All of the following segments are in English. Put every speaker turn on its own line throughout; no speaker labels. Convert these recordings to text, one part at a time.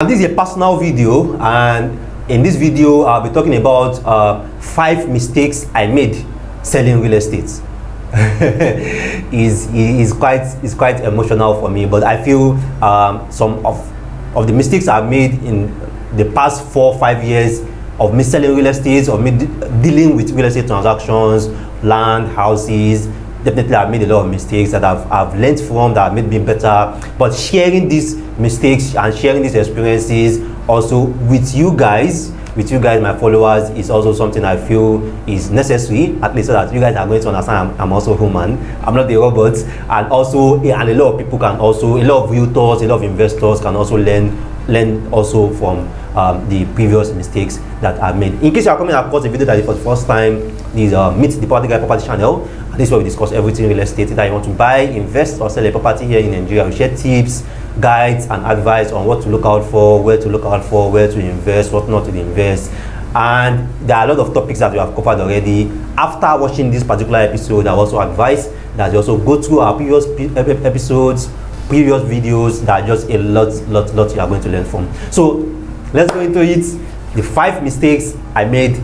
And this is a personal video, and in this video I'll be talking about 5 mistakes I made selling real estate. is quite emotional for me, but I feel some of the mistakes I've made in the past 4 or 5 years of me selling real estate, of me dealing with real estate transactions, land, houses. Definitely I've made a lot of mistakes that I've learned from, that have made me better. But sharing these mistakes and sharing these experiences also with you guys, my followers, is also something I feel is necessary, at least so that you guys are going to understand I'm also human, I'm not a robot. And also, and a lot of people can also, a lot of realtors, a lot of investors can also learn also from the previous mistakes that I've made. In case you are coming across a video that is for the first time, this Meet the Property Guy Property channel. This is where we discuss everything real estate that you want to buy, invest, or sell a property here in Nigeria. We share tips, guides, and advice on what to look out for, where to look out for, where to invest, what not to invest. And there are a lot of topics that we have covered already. After watching this particular episode, I also advise that you also go through our previous episodes, previous videos. That are just a lot you are going to learn from. So let's go into it. The 5 mistakes I made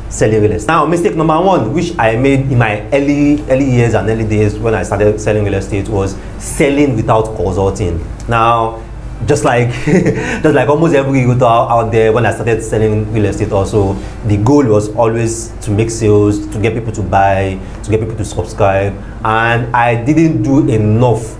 selling real estate. Now, mistake number 1, which I made in my early years and early days when I started selling real estate, was selling without consulting. Now, just like almost every realtor out there, when I started selling real estate also, the goal was always to make sales, to get people to buy, to get people to subscribe, and I didn't do enough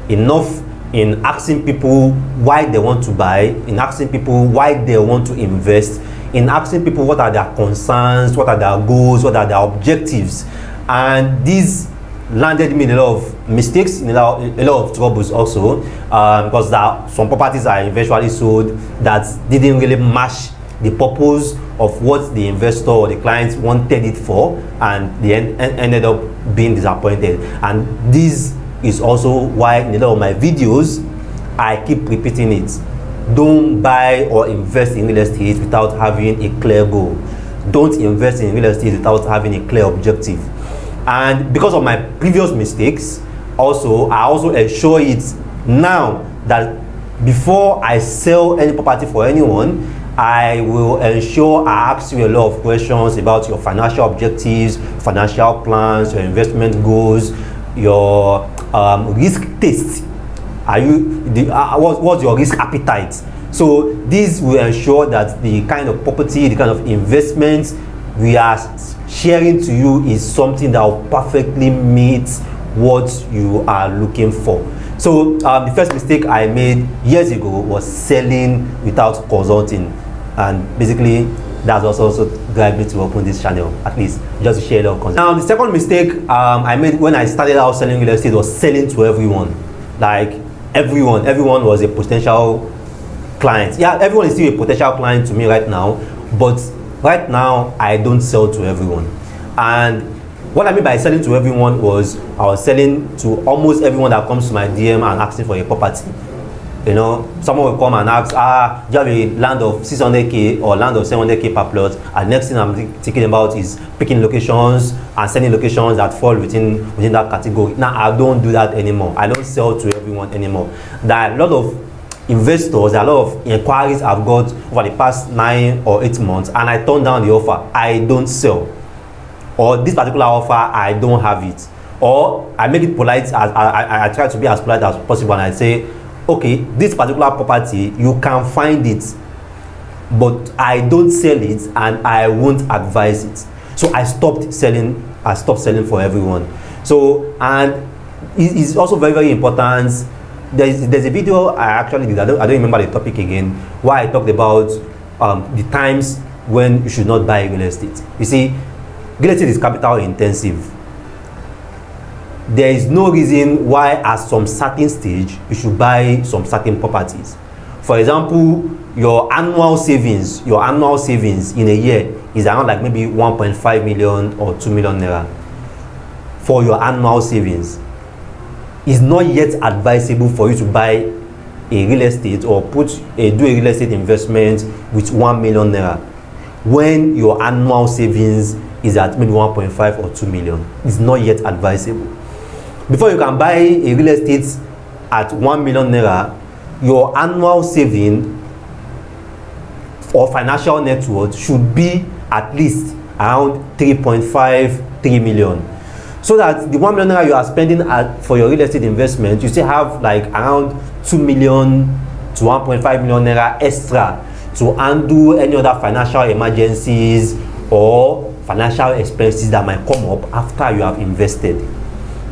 in asking people why they want to buy, in asking people why they want to invest, in asking people what are their concerns, what are their goals, what are their objectives. And these landed me in a lot of mistakes, in a lot of troubles also, because there are some properties I eventually sold that didn't really match the purpose of what the investor or the client wanted it for, and they ended up being disappointed. And this is also why in a lot of my videos I keep repeating it. Don't buy or invest in real estate without having a clear goal. Don't invest in real estate without having a clear objective. And because of my previous mistakes, I also ensure it now that before I sell any property for anyone, I will ensure I ask you a lot of questions about your financial objectives, financial plans, your investment goals, your risk taste. What's your risk appetite? So this will ensure that the kind of property, the kind of investments we are sharing to you is something that will perfectly meet what you are looking for. So the first mistake I made years ago was selling without consulting, and basically that's also drive me to open this channel, at least just to share a lot of content. Now, the second mistake I made when I started out selling real estate was selling to everyone. Like everyone was a potential client. Yeah, everyone is still a potential client to me right now, but right now I don't sell to everyone. And what I mean by selling to everyone was I was selling to almost everyone that comes to my DM and asking for a property. You know, someone will come and ask, do you have a land of 600k or land of 700k per plot? And next thing I'm thinking about is picking locations and sending locations that fall within that category. Now, I don't do that anymore. I don't sell to everyone anymore. There are a lot of investors, there are a lot of inquiries I've got over the past 9 or 8 months, and I turn down the offer. I don't sell. Or this particular offer, I don't have it. Or I make it polite. I try to be as polite as possible, and I say, okay, this particular property, you can find it, but I don't sell it and I won't advise it. So I stopped selling for everyone. So, and it's also very important. There's a video I actually did, I don't remember the topic again, where I talked about the times when you should not buy real estate. You see, real estate is capital intensive. There is no reason why at some certain stage you should buy some certain properties. For example, your annual savings in a year is around like maybe 1.5 million or 2 million naira. For your annual savings, it's not yet advisable for you to buy a real estate or do a real estate investment with 1 million naira when your annual savings is at maybe 1.5 or 2 million. It's not yet advisable. Before you can buy a real estate at 1 million naira, your annual saving or financial net worth should be at least around 3.53 million. So that the 1 million naira you are spending for your real estate investment, you still have like around 2 million to 1.5 million naira extra to handle any other financial emergencies or financial expenses that might come up after you have invested.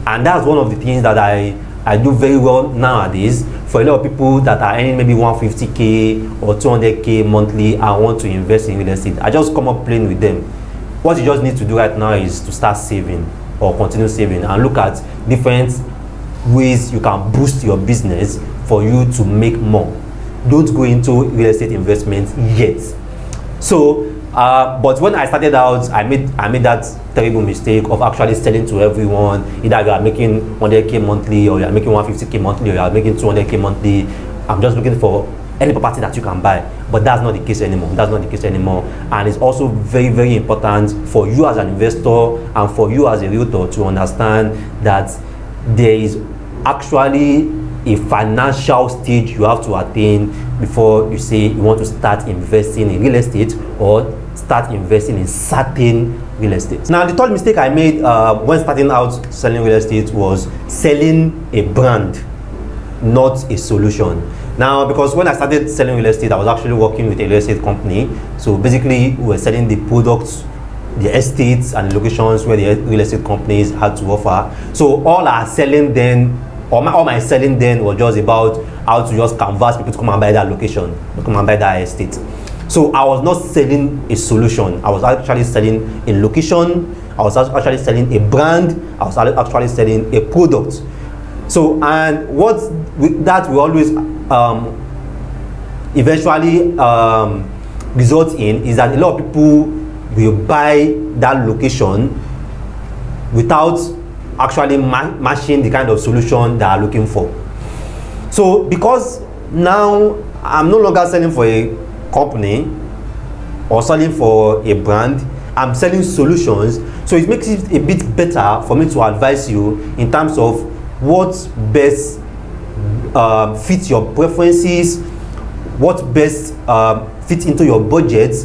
And that's one of the things that I do very well nowadays. For a lot of people that are earning maybe 150k or 200k monthly and want to invest in real estate, I just come up playing with them. What you just need to do right now is to start saving or continue saving and look at different ways you can boost your business for you to make more. Don't go into real estate investment yet. So but when I started out, I made that terrible mistake of actually selling to everyone. Either you are making 100k monthly, or you are making 150k monthly, or you are making 200k monthly. I'm just looking for any property that you can buy. But that's not the case anymore. That's not the case anymore. And it's also very, very important for you as an investor and for you as a realtor to understand that there is actually a financial stage you have to attain before you say you want to start investing in real estate or start investing in certain real estate. Now, the third mistake I made when starting out selling real estate was selling a brand, not a solution. Now, because when I started selling real estate, I was actually working with a real estate company. So basically, we were selling the products, the estates and the locations where the real estate companies had to offer. So all our selling then, all my selling then was just about how to just canvas people to come and buy that location, to come and buy that estate. So I was not selling a solution. I was actually selling a location. I was actually selling a brand. I was actually selling a product. So, and what that will always eventually result in is that a lot of people will buy that location without actually matching the kind of solution they are looking for. So because now I'm no longer selling for a company or selling for a brand, I'm selling solutions. So it makes it a bit better for me to advise you in terms of what best fits your preferences, what best fits into your budget,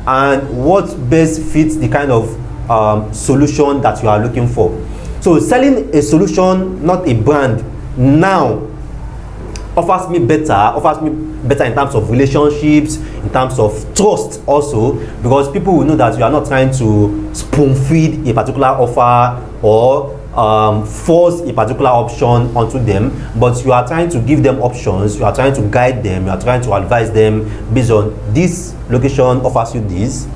and what best fits the kind of solution that you are looking for. So selling a solution, not a brand, now offers me better in terms of relationships, in terms of trust also, because people will know that you are not trying to spoon feed a particular offer or force a particular option onto them, but you are trying to give them options, you are trying to guide them, you are trying to advise them based on this location offers you this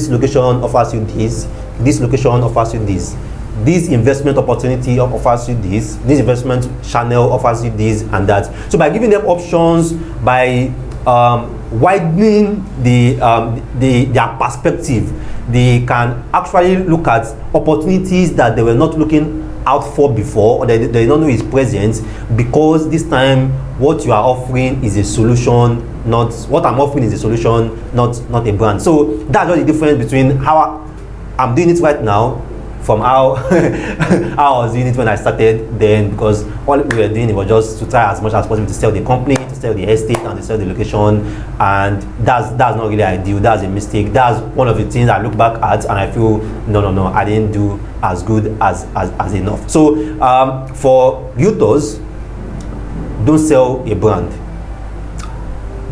location offers you this location offers you this investment opportunity offers you this investment channel offers you this and that. So by giving them options, by widening their perspective, they can actually look at opportunities that they were not looking out for before, or they don't know is present, because this time what you are offering is a solution, not what I'm offering is a solution, not a brand. So that's just the difference between how I'm doing it right now from how I was doing it when I started then, because all we were doing was just to try as much as possible to sell the company, to sell the estate, and to sell the location, and that's not really ideal. That's a mistake. That's one of the things I look back at and I feel no, I didn't do as good as enough. So for realtors, don't sell a brand,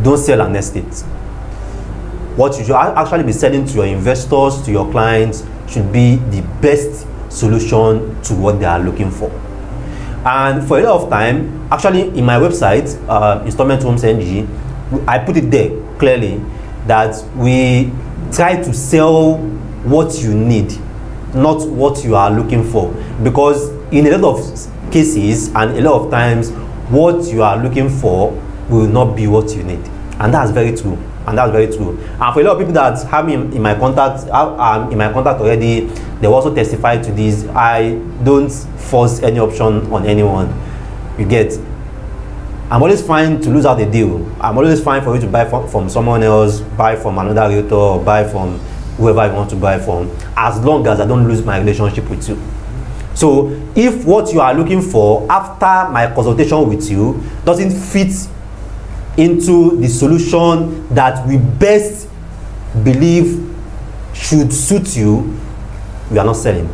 don't sell an estate. What you should actually be selling to your investors, to your clients, should be the best solution to what they are looking for. And for a lot of time, actually in my website, Installment Homes NG, I put it there clearly that we try to sell what you need, not what you are looking for, because in a lot of cases and a lot of times, what you are looking for will not be what you need, and that's very true. And for a lot of people that have me in my contact, already, they also testify to this. I don't force any option on anyone. You get. I'm always fine to lose out the deal. I'm always fine for you to buy from someone else, buy from another realtor, or buy from whoever you want to buy from, as long as I don't lose my relationship with you. So if what you are looking for after my consultation with you doesn't fit into the solution that we best believe should suit you, we are not selling.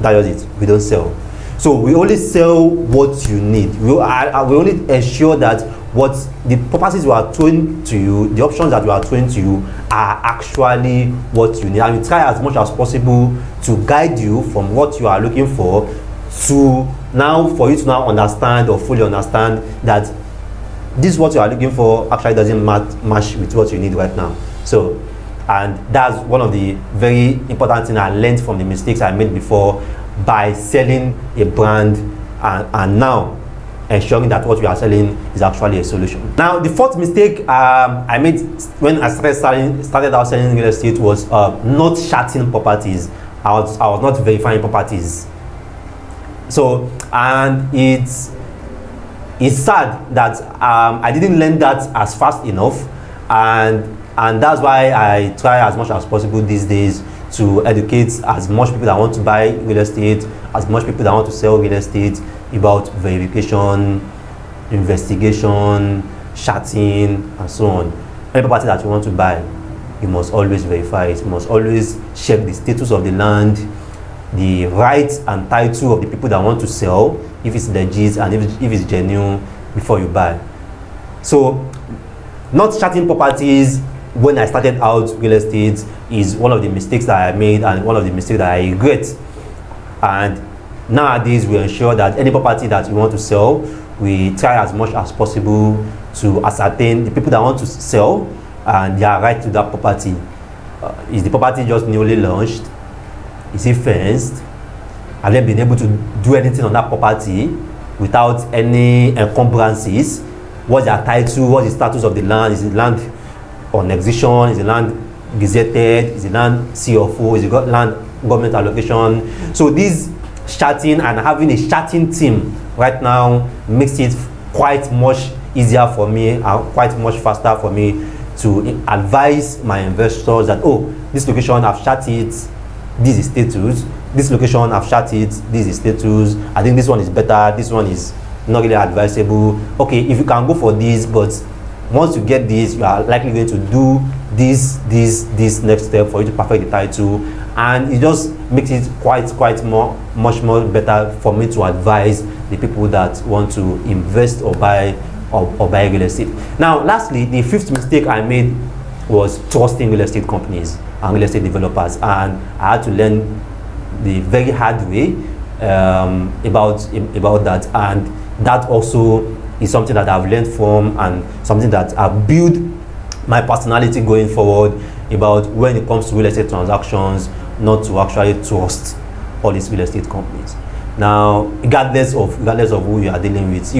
That is it. We don't sell. So we only sell what you need. We only ensure that what the properties we are throwing to you, the options that we are throwing to you, are actually what you need. And we try as much as possible to guide you from what you are looking for to now, for you to now understand or fully understand that this what you are looking for actually doesn't match with what you need right now. So, and that's one of the very important things I learned from the mistakes I made before by selling a brand and now ensuring that what we are selling is actually a solution. Now, the fourth mistake I made when I started out selling real estate was not charting properties. I was not verifying properties. So, and it's sad that I didn't learn that as fast enough, and that's why I try as much as possible these days to educate as much people that want to buy real estate, as much people that want to sell real estate about verification, investigation, charting, and so on. Any property that you want to buy, you must always verify it. You must always check the status of the land, the rights and title of the people that want to sell, if it's legit and if it's genuine, before you buy. So, not charting properties when I started out real estate is one of the mistakes that I made and one of the mistakes that I regret. And nowadays we ensure that any property that we want to sell, we try as much as possible to ascertain the people that want to sell and their right to that property. Is the property just newly launched? Is it fenced? Have they been able to do anything on that property without any encumbrances? What's their title? What's the status of the land? Is the land on execution? Is the land gazetted? Is the land CFO? Is the land government allocation? So this charting and having a charting team right now makes it quite much easier for me and quite much faster for me to advise my investors that, oh, this location I've charted, this is status. This location I've charted, this is status. I think this one is better. This one is not really advisable. Okay, if you can go for this, but once you get this, you are likely going to do this next step for you to perfect the title, and it just makes it much more better for me to advise the people that want to invest or buy real estate. Now, lastly, the fifth mistake I made was trusting real estate companies and real estate developers, and I had to learn the very hard way about that, and that also is something that I've learned from and something that I've built my personality going forward about when it comes to real estate transactions, not to actually trust all these real estate companies. Now, regardless of who you are dealing with,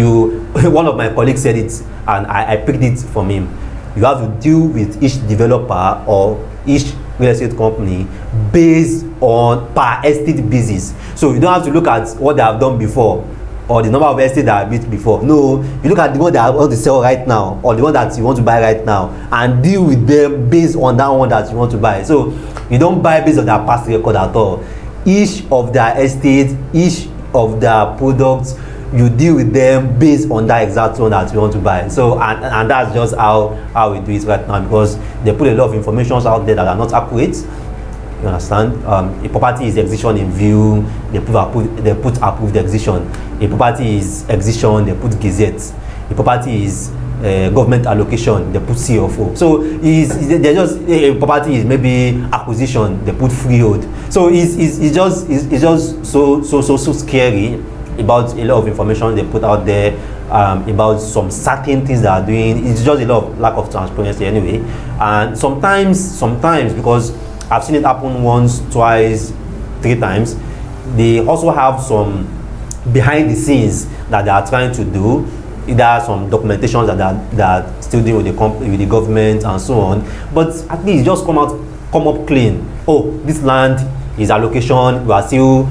one of my colleagues said it, and I picked it from him. You have to deal with each developer or each real estate company based on per estate basis. So you don't have to look at what they have done before or the number of estates that are built before. No, you look at the one that you want to sell right now or the one that you want to buy right now and deal with them based on that one that you want to buy. So you don't buy based on their past record at all. Each of their estates, each of their products, you deal with them based on that exact one that you want to buy. So and that's just how we do it right now, because they put a lot of information out there that are not accurate. You understand? A property is execution in view, they put approved execution. A property is execution, they put gazette. A property is government allocation, they put CFO. So they just a property is maybe acquisition, they put freehold. So it's just so scary about a lot of information they put out there about some certain things they are doing. It's just a lot of lack of transparency anyway. And sometimes because I've seen it happen once, twice, 3 times, they also have some behind the scenes that they are trying to do. There are some documentations that are still dealing with the government and so on. But at least just come up clean. Oh, this land is allocation, we are still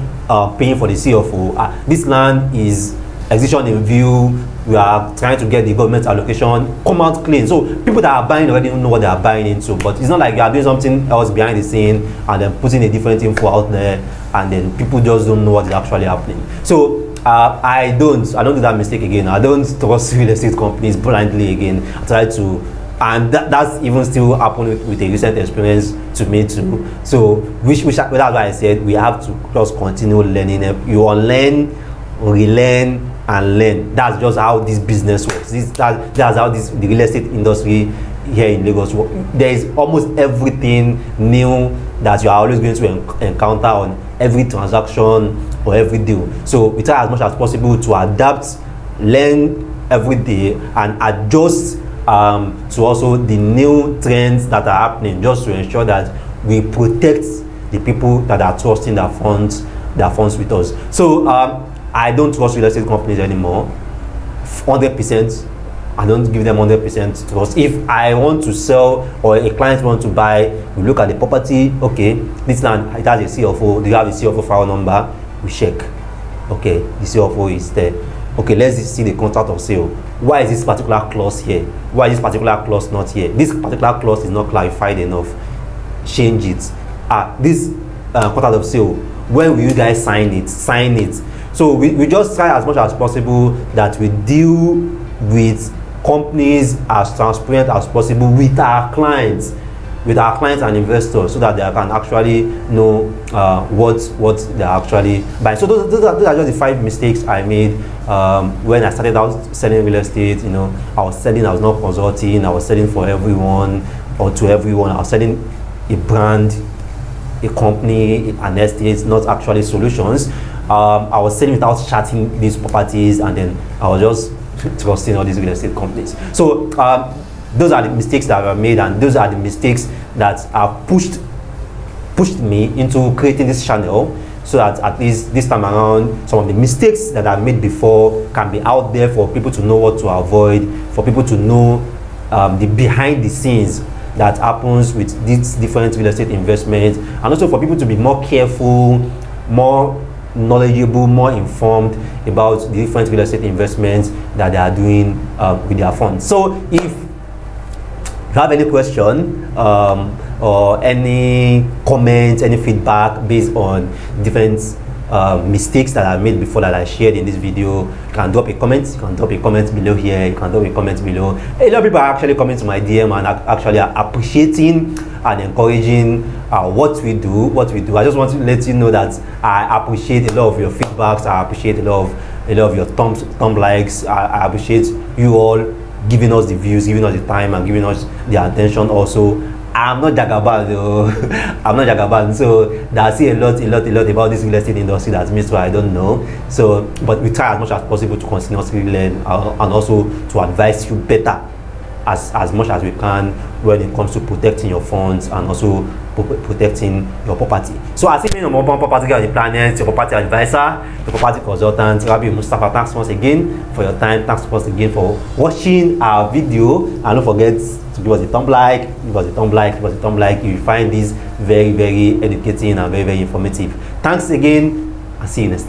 paying for the CFO. This land is execution in view, we are trying to get the government allocation. Come out clean. So people that are buying already know what they are buying into. But it's not like you are doing something else behind the scene and then putting a different info out there and then people just don't know what is actually happening. So I don't do that mistake again. I don't trust real estate companies blindly again. I try to, and that's even still happened with a recent experience to me too. So which that's why I said we have to just continue learning. You unlearn, relearn, and learn. That's just how this business works. That's how the real estate industry here in Lagos works. There is almost everything new that you are always going to encounter on every transaction or every deal. So we try as much as possible to adapt, learn every day, and adjust to also the new trends that are happening, just to ensure that we protect the people that are trusting their funds with us. So I don't trust real estate companies anymore. 100%. I don't give them 100% trust. If I want to sell or a client wants to buy, we look at the property. Okay, this land, it has a CFO. Do you have a CFO file number? We check. Okay, the CFO is there. Okay, let's see the contract of sale. Why is this particular clause here? Why is this particular clause not here? This particular clause is not clarified enough. Change it. This contract of sale, when will you guys sign it? Sign it. So we just try as much as possible that we deal with companies as transparent as possible with our clients and investors, so that they can actually know what they're actually buying. So those are just the 5 mistakes I made when I started out selling real estate. You know, I was not consulting. I was selling for everyone or to everyone. I was selling a brand, a company, an estate, not actually solutions. I was selling without charting these properties, and then I was just trusting all these real estate companies. So those are the mistakes that were made, and those are the mistakes that have pushed me into creating this channel, so that at least this time around, some of the mistakes that I made before can be out there for people to know what to avoid, for people to know the behind the scenes that happens with these different real estate investments, and also for people to be more careful, more knowledgeable, more informed about the different real estate investments that they are doing with their funds. So if you have any question or any comments, any feedback based on different mistakes that I made before that I shared in this video, you can drop a comment. You can drop a comment below here. You can drop a comment below. A lot of people are actually coming to my DM and actually appreciating and encouraging what we do. I just want to let you know that I appreciate a lot of your feedbacks. I appreciate a lot of your thumb likes. I appreciate you all giving us the views, giving us the time, and giving us the attention also. I'm not Jagaban though. I'm not Jagaban, so I see a lot about this real estate industry that's missed, so I don't know. So, but we try as much as possible to continuously learn and also to advise you better as much as we can when it comes to protecting your funds and also protecting your property. So as if being a mobile property on the planet, your property advisor, your property consultant, Rabi Mustafa, thanks once again for your time. Thanks once again for watching our video, and don't forget to give us a thumb like, give us a thumb like. You will find this very, very educating and very, very informative. Thanks again, and see you next time.